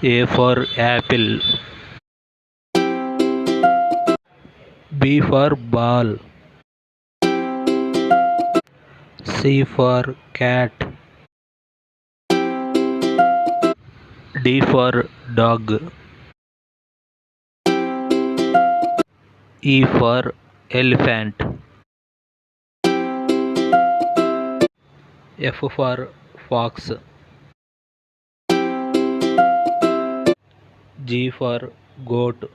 A for apple. B for ball. C for cat. D for dog. E for elephant. F for fox. G for goat.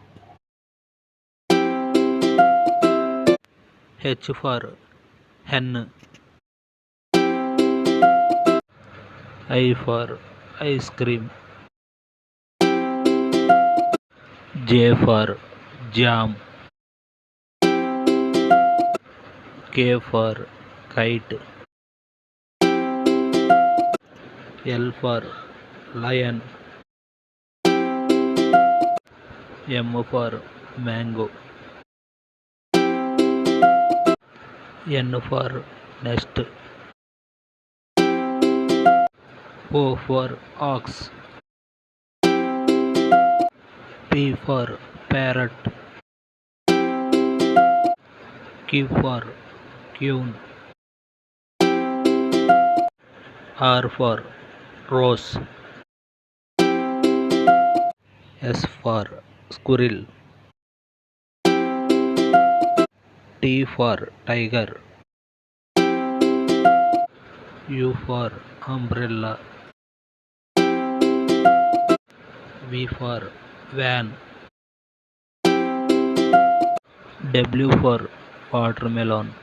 H for hen. I for ice cream. J for jam. K for kite. L for lion. M for mango. N for nest. O for ox. P for parrot. Q for queen. R for rose. S for squirrel. T for tiger. U for umbrella. V for van. W for watermelon.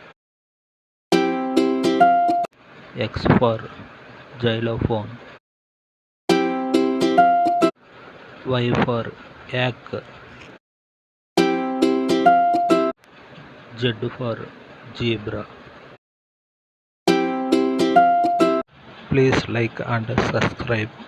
X for xylophone. Y for yak. Z for zebra. Please like and subscribe.